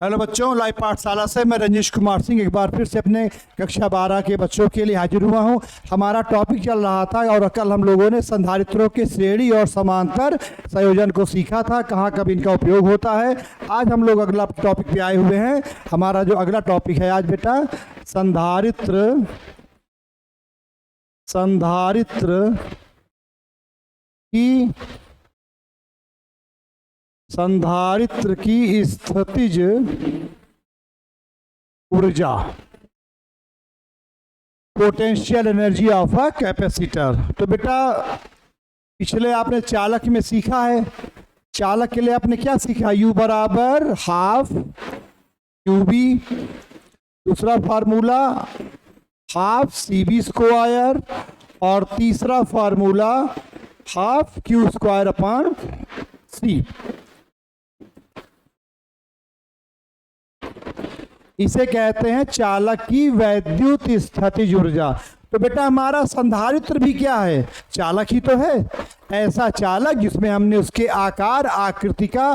Hello बच्चों, live पाठशाला से मैं रंजीश कुमार सिंह एक बार फिर से अपने कक्षा 12 के बच्चों के लिए हाजिर हुआ हूं। हमारा टॉपिक चल रहा था और कल हम लोगों ने संधारित्रों के श्रेणी और समांतर संयोजन को सीखा था, कहाँ कब इनका उपयोग होता है। आज हम लोग अगला टॉपिक पे आए हुए हैं। हमारा जो अगला टॉपिक है आज बेटा संधारित्र की स्थितिज ऊर्जा, potential energy of a capacitor. तो बेटा पिछले आपने चालक में सीखा है। चालक के लिए आपने क्या सीखा? U बराबर हाफ QB, दूसरा फार्मूला हाफ CB स्क्वायर और तीसरा formula half Q square upon C। इसे कहते हैं चालक की वैद्युत स्थितिज ऊर्जा। तो बेटा हमारा संधारित्र भी क्या है? चालक ही तो है। ऐसा चालक जिसमें हमने उसके आकार आकृति का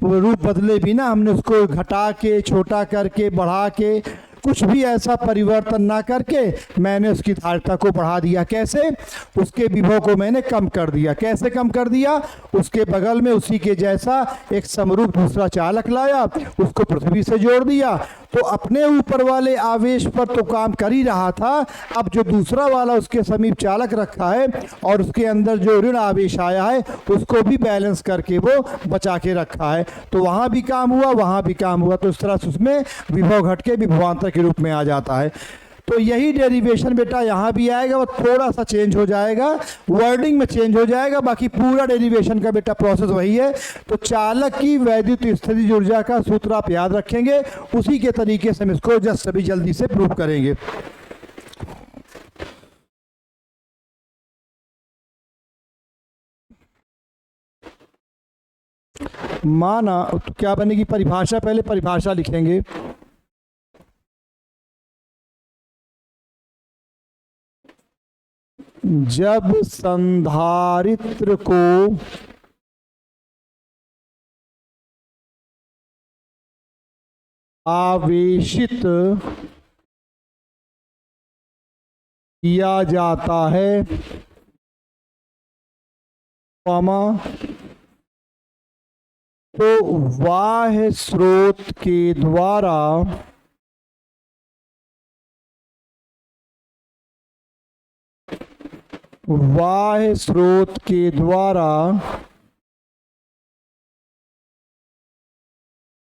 रूप बदले बिना हमने उसको घटा के, छोटा करके, बढ़ा के, कुछ भी ऐसा परिवर्तन ना करके मैंने उसकी धारिता को बढ़ा दिया। कैसे? उसके विभव को मैंने कम कर दिया। कैसे कम कर दिया? उसके बगल में उसी के जैसा एक समरूप दूसरा चालक लाया, उसको पृथ्वी से जोड़ दिया, तो अपने ऊपर वाले आवेश पर तो काम कर ही रहा था। अब जो दूसरा वाला उसके समीप चालक रखा है और उसके अंदर जो ऋण आवेश आया है उसको भी बैलेंस करके वो बचा के रखा है। तो वहाँ भी काम हुआ, वहाँ भी काम हुआ। तो इस तरह से उसमें विभव घट के विभवांतर के रूप में आ जाता है। तो यही डेरिवेशन बेटा यहाँ भी आएगा, वो थोड़ा सा चेंज हो जाएगा, वर्डिंग में चेंज हो जाएगा, बाकी पूरा डेरिवेशन का बेटा प्रोसेस वही है। तो चालक की वैद्युत स्थितिज ऊर्जा का सूत्र आप याद रखेंगे, उसी के तरीके से हम इसको जस्ट अभी जल्दी से प्रूव करेंगे। माना तो क्या बनेगी परिभाषा? पहले परिभाषा लिखेंगे। जब संधारित्र को आवेशित किया जाता है, तो बाह्य स्रोत के द्वारा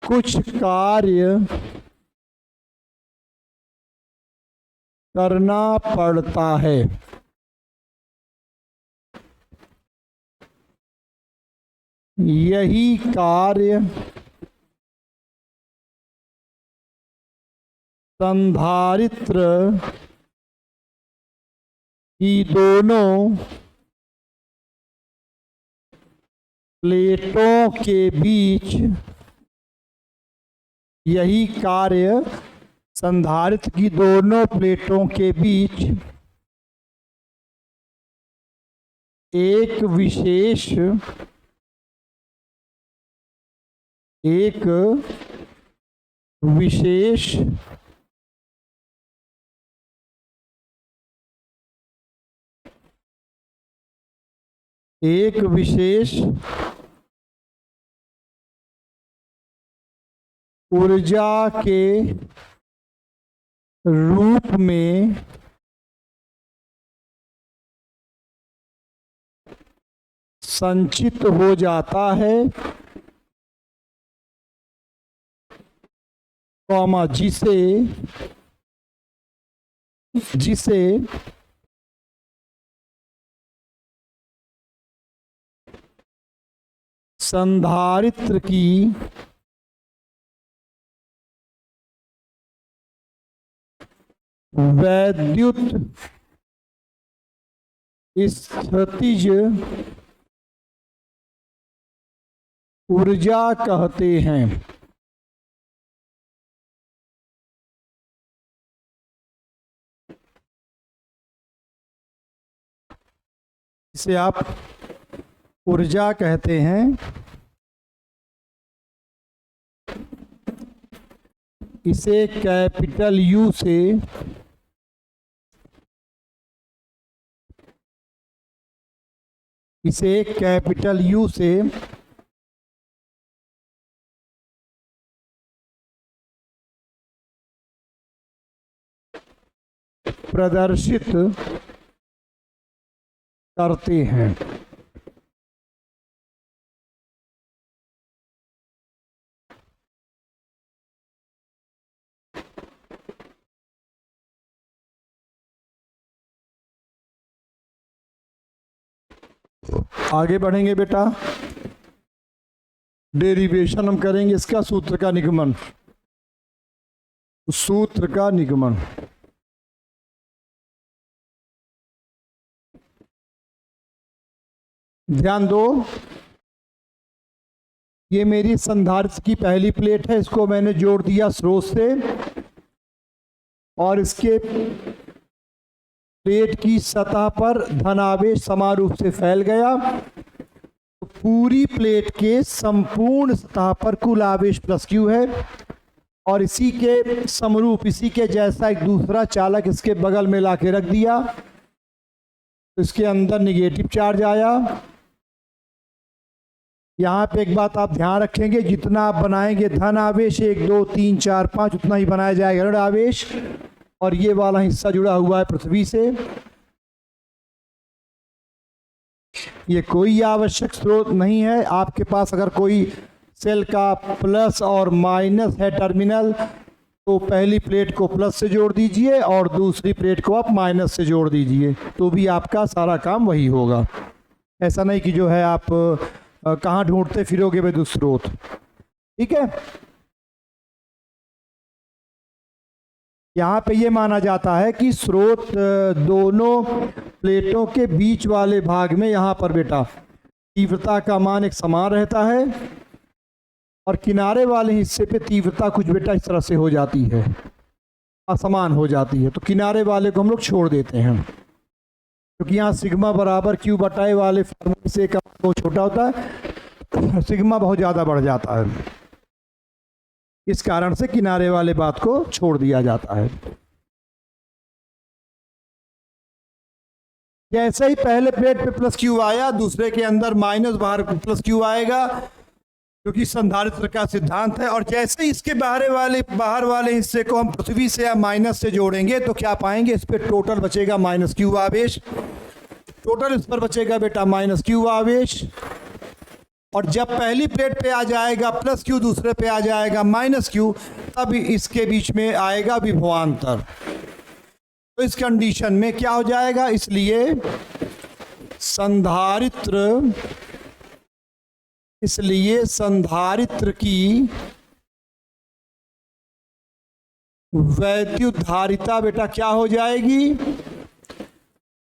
कुछ कार्य करना पड़ता है। यही कार्य संधारित्र की दोनों प्लेटों के बीच संधारित्र की दोनों प्लेटों के बीच एक विशेष ऊर्जा के रूप में संचित हो जाता है, जिसे संधारित्र की वैद्युत स्थितिज ऊर्जा कहते हैं। इसे आप ऊर्जा कहते हैं। इसे कैपिटल यू से प्रदर्शित करते हैं। आगे बढ़ेंगे बेटा, डेरिवेशन हम करेंगे इसका, सूत्र का निगमन। सूत्र का निगमन ध्यान दो, ये मेरी संधारित्र की पहली प्लेट है, इसको मैंने जोड़ दिया स्रोत से और इसके प्लेट की सतह पर धनावेश समान रूप से फैल गया, तो पूरी प्लेट के संपूर्ण सतह पर कुल आवेश प्लस क्यू है और इसी के समरूप, इसी के जैसा एक दूसरा चालक इसके बगल में लाके रख दिया, तो इसके अंदर निगेटिव चार्ज आया। यहाँ पे एक बात आप ध्यान रखेंगे, जितना आप बनाएंगे धन आवेश 1 2 3 4 5 उतना ही बनाया जाएगा ऋण आवेश, और ये वाला हिस्सा जुड़ा हुआ है पृथ्वी से। ये कोई आवश्यक स्रोत नहीं है, आपके पास अगर कोई सेल का प्लस और माइनस है टर्मिनल, तो पहली प्लेट को प्लस से जोड़ दीजिए और दूसरी प्लेट को आप माइनस से जोड़ दीजिए, तो भी आपका सारा काम वही होगा। ऐसा नहीं कि जो है आप कहाँ ढूंढते फिरोगे विद्युत स्रोत, ठीक है। यहाँ पे ये माना जाता है कि स्रोत दोनों प्लेटों के बीच वाले भाग में यहाँ पर बेटा तीव्रता का मान एक समान रहता है और किनारे वाले हिस्से पे तीव्रता कुछ बेटा इस तरह से हो जाती है, असमान हो जाती है, तो किनारे वाले को हम लोग छोड़ देते हैं, क्योंकि यहाँ सिग्मा बराबर क्यू बटाए वाले फॉर्मूले से का बहुत छोटा होता है, सिग्मा बहुत ज़्यादा बढ़ जाता है, इस कारण से किनारे वाले बात को छोड़ दिया जाता है। जैसे ही पहले प्लेट पे प्लस क्यू आया, दूसरे के अंदर माइनस बाहर प्लस क्यू आएगा, क्योंकि संधारित्र का सिद्धांत है। और जैसे ही इसके बाहर वाले हिस्से को हम पृथ्वी से या माइनस से जोड़ेंगे, तो क्या पाएंगे, इस पे टोटल बचेगा माइनस क्यू आवेश, टोटल इस पर बचेगा बेटा माइनस क्यू आवेश। और जब पहली प्लेट पे आ जाएगा प्लस क्यू, दूसरे पे आ जाएगा माइनस क्यू, तब इसके बीच में आएगा विभवांतर। तो इस कंडीशन में क्या हो जाएगा, इसलिए संधारित्र की वैद्युत धारिता बेटा क्या हो जाएगी,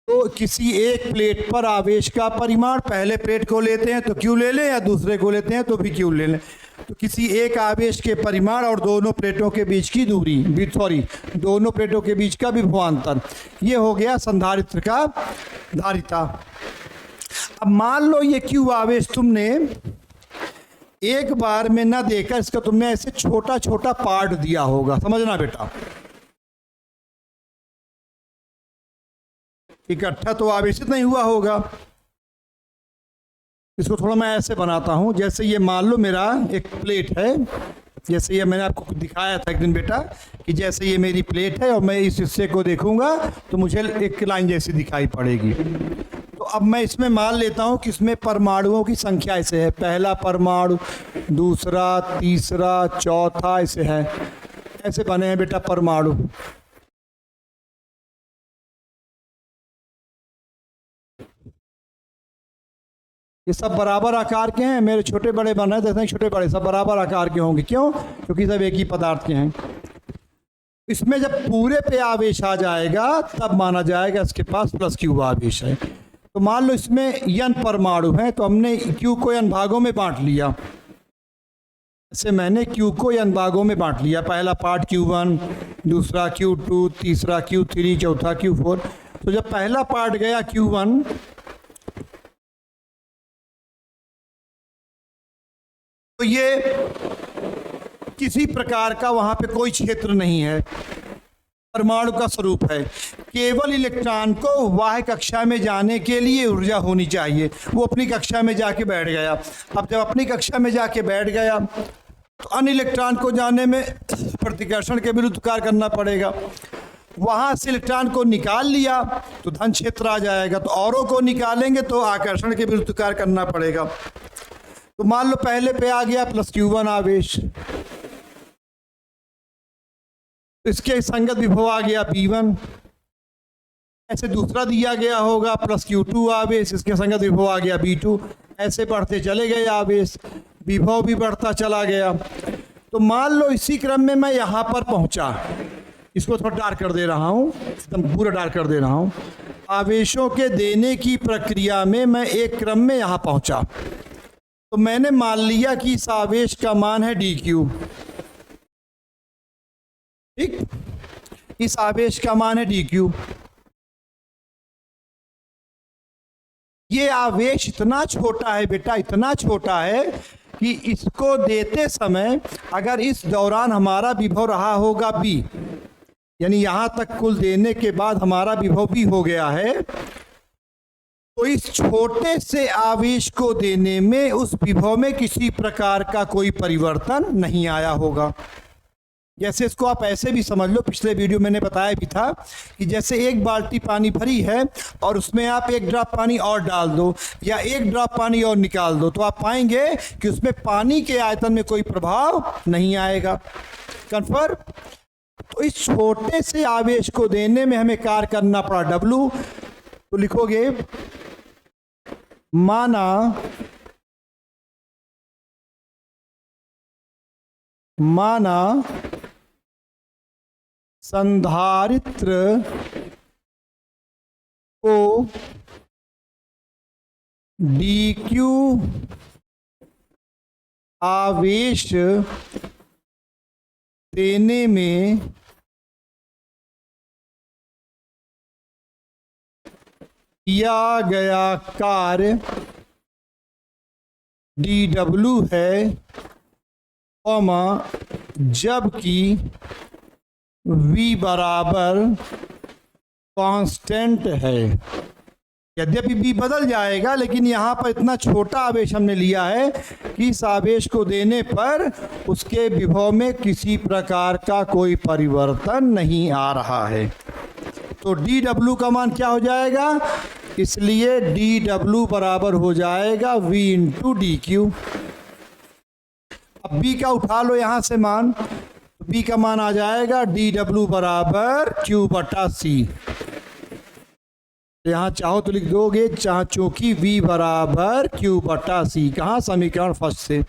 तो किसी एक प्लेट पर आवेश का परिमाण, पहले प्लेट को लेते हैं तो क्यू ले लें या दूसरे को लेते हैं तो भी क्यू ले लें, तो किसी एक आवेश के परिमाण और दोनों प्लेटों के बीच की दूरी, दोनों प्लेटों के बीच का विभवांतर, ये हो गया संधारित्र का धारिता। अब मान लो ये क्यू आवेश तुमने एक बार में ना देकर इसका तुमने ऐसे छोटा छोटा पार्ट दिया होगा, समझना बेटा, इकट्ठा तो आवेशित नहीं हुआ होगा। इसको थोड़ा मैं ऐसे बनाता हूं, जैसे ये मान लो मेरा एक प्लेट है, जैसे ये मैंने आपको दिखाया था एक दिन बेटा, कि जैसे ये मेरी प्लेट है और मैं इस हिस्से को देखूंगा तो मुझे एक लाइन जैसी दिखाई पड़ेगी। तो अब मैं इसमें मान लेता हूं कि इसमें परमाणुओं की संख्या ऐसे है, पहला परमाणु, दूसरा, तीसरा, चौथा, ऐसे है, ऐसे बने हैं बेटा परमाणु। ये सब बराबर आकार के हैं, मेरे छोटे बड़े बने जैसे छोटे बड़े सब बराबर आकार के होंगे, क्यों, क्योंकि सब एक ही पदार्थ के हैं। इसमें जब पूरे पे आवेश आ जाएगा तब माना जाएगा इसके पास प्लस क्यू आवेश है। तो मान लो इसमें n परमाणु हैं, तो हमने q को n भागों में बांट लिया, ऐसे मैंने q को n भागों में बांट लिया, पहला पार्ट q1, दूसरा q2, तीसरा q3, चौथा q4। तो जब पहला पार्ट गया q1, तो ये किसी प्रकार का वहां पे कोई क्षेत्र नहीं है, परमाणु का स्वरूप है। केवल इलेक्ट्रॉन को बाह्य कक्षा में जाने के लिए ऊर्जा होनी चाहिए। वो अपनी कक्षा में जाके बैठ गया। अब जब अपनी कक्षा में जाके बैठ गया तो अन्य इलेक्ट्रॉन को जाने में प्रतिकर्षण के विरुद्ध कार्य करना पड़ेगा। वहां से इलेक्ट्रॉन को निकाल लिया तो धन क्षेत्र आ जाएगा, तो औरों को निकालेंगे तो आकर्षण के विरुद्ध कार्य करना पड़ेगा। तो मान लो पहले पे आ गया +Q1 आवेश, इसके संगत विभव आ गया V1। ऐसे दूसरा दिया गया होगा +Q2 आवेश, इसके संगत विभव आ गया V2। ऐसे बढ़ते चले गए आवेश, विभव भी बढ़ता चला गया। तो मान लो इसी क्रम में मैं यहाँ पर पहुँचा, इसको थोड़ा डार्क कर दे रहा हूँ, एकदम पूरा डार्क कर दे रहा हूँ। आवेशों के देने की प्रक्रिया में मैं एक क्रम में यहाँ पहुँचा, तो मैंने मान लिया कि इस आवेश का मान है dq। ठीक, इस आवेश का मान है dq। ये आवेश इतना छोटा है बेटा, इतना छोटा है कि इसको देते समय अगर इस दौरान हमारा विभव रहा होगा b, यानी यहां तक कुल देने के बाद हमारा विभव b हो गया है, तो इस छोटे से आवेश को देने में उस विभव में किसी प्रकार का कोई परिवर्तन नहीं आया होगा। जैसे इसको आप ऐसे भी समझ लो, पिछले वीडियो मैंने बताया भी था कि जैसे एक बाल्टी पानी भरी है और उसमें आप एक ड्रॉप पानी और डाल दो या एक ड्रॉप पानी और निकाल दो, तो आप पाएंगे कि उसमें पानी के आयतन में कोई प्रभाव नहीं आएगा। कन्फर्म? तो इस छोटे से आवेश को देने में हमें कार्य करना पड़ा W। तो लिखोगे माना संधारित्र को dq आवेश देने में किया गया कार्य dw है, जबकि v बराबर कांस्टेंट है। यद्यपि v बदल जाएगा, लेकिन यहाँ पर इतना छोटा आवेश हमने लिया है कि इस आवेश को देने पर उसके विभव में किसी प्रकार का कोई परिवर्तन नहीं आ रहा है। तो dw का मान क्या हो जाएगा? इसलिए dw बराबर हो जाएगा v इंटू dq। अब b का उठा लो यहाँ से मान, तो b का मान आ जाएगा dw बराबर q/c। यहाँ चाहो तो लिख दोगे, चाह चूंकि v बराबर q/c, कहाँ? समीकरण फर्स्ट से।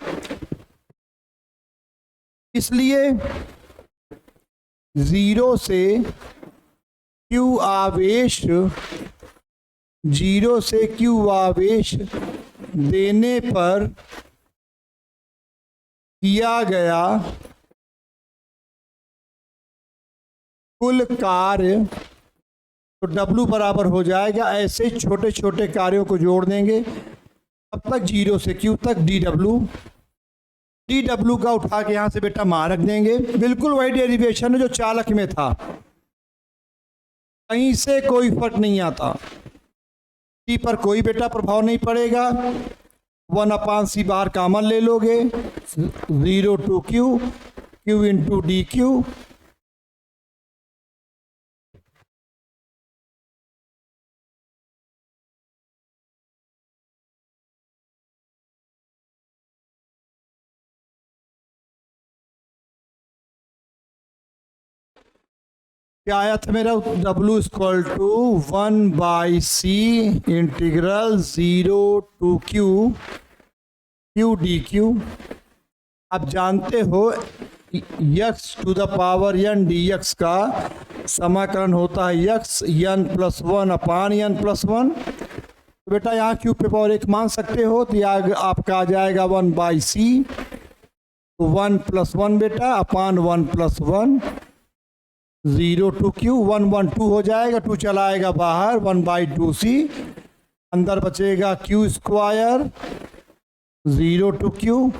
इसलिए 0 से q आवेश, 0 से q आवेश देने पर किया गया कुल कार्य, तो W बराबर हो जाएगा, ऐसे छोटे छोटे कार्यों को जोड़ देंगे अब तक 0 से Q तक dW का उठा के यहाँ से बेटा मान रख देंगे। बिल्कुल वही डेरिवेशन है जो चालक में था, कहीं से कोई फर्क नहीं आता। T पर कोई बेटा प्रभाव नहीं पड़ेगा। 1/c बाहर कॉमन ले लोगे, 0 to Q इंटू dQ। क्या आया था मेरा? W equal to 1/c integral 0 to Q dQ। आप जानते हो x to the power n dx का समाकलन होता है x n+1/n+1। तो बेटा यहाँ q पे पावर 1 मान सकते हो, तो यह आपका आ जाएगा 1/c, तो 1+1 बेटा अपान 1+1, 0 to Q, 1/2 हो जाएगा, 2 चला आएगा बाहर, 1/2c, अंदर बचेगा Q², 0 to Q।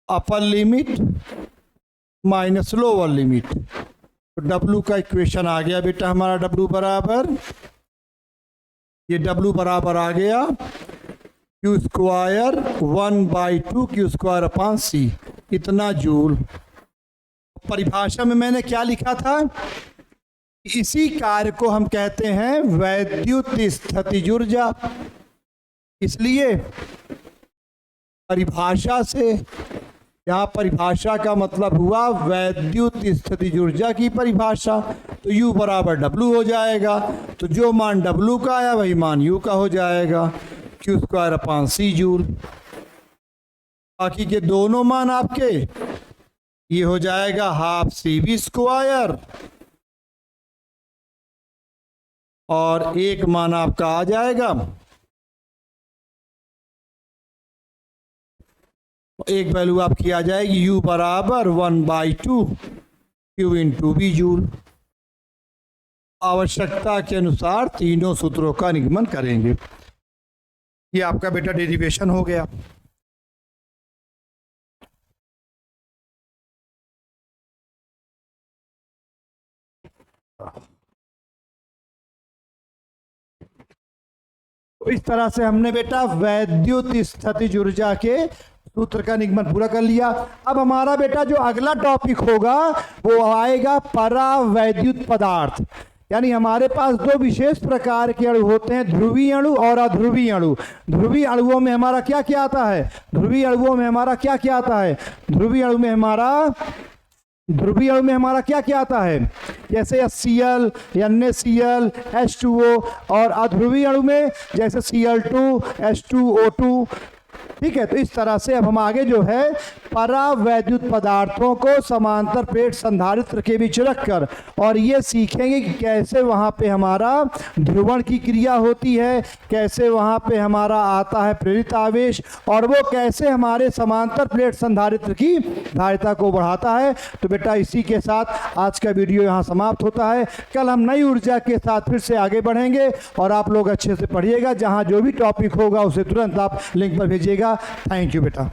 Upper limit minus lower limit. तो W का इक्वेशन आ गया बेटा हमारा, W बराबर, ये W बराबर आ गया Q square 1/2 Q square upon C, इतना जूल। परिभाषा में मैंने क्या लिखा था, इसी कार्य को हम कहते हैं वैद्युत स्थितिज ऊर्जा। इसलिए परिभाषा से, यहाँ परिभाषा का मतलब हुआ वैद्युत स्थितिज ऊर्जा की परिभाषा, तो U बराबर W हो जाएगा। तो जो मान W का आया वही मान U का हो जाएगा, Q square upon C joule. बाकी के दोनों मान आपके ये हो जाएगा हाफ CV स्क्वायर, और एक मान आपका आ जाएगा, एक वैल्यू आपकी आ जाएगी U बराबर 1/2 Q इंटू V जूल। आवश्यकता के अनुसार तीनों सूत्रों का निगमन करेंगे। ये आपका बेटा डेरिवेशन हो गया। तो इस तरह से हमने बेटा वैद्युत स्थितिज ऊर्जा के सूत्र का निगमन पूरा कर लिया। अब हमारा बेटा जो अगला टॉपिक होगा वो आएगा परावैद्युत पदार्थ। यानी हमारे पास दो विशेष प्रकार के अणु होते हैं, ध्रुवीय अणु और अध्रुवीय अणु। ध्रुवीय अणुओं में हमारा क्या क्या आता है, ध्रुवीय अणुओं में हमारा क्या क्या आता है, ध्रुवीय अणु में हमारा क्या क्या आता है, जैसे HCl, NaCl, H2O, और अध्रुवीय अणु में जैसे Cl2, H2O2। ठीक है, तो इस तरह से अब हम आगे जो है परावैद्युत पदार्थों को समांतर प्लेट संधारित्र के बीच रखकर और ये सीखेंगे कि कैसे वहाँ पे हमारा ध्रुवण की क्रिया होती है, कैसे वहाँ पे हमारा आता है प्रेरित आवेश, और वो कैसे हमारे समांतर प्लेट संधारित्र की धारिता को बढ़ाता है। तो बेटा इसी के साथ आज का वीडियो यहाँ समाप्त होता है। कल हम नई ऊर्जा के साथ फिर से आगे बढ़ेंगे, और आप लोग अच्छे से पढ़िएगा। जहाँ जो भी टॉपिक होगा उसे तुरंत आप लिंक पर भेजिएगा। थैंक यू बेटा।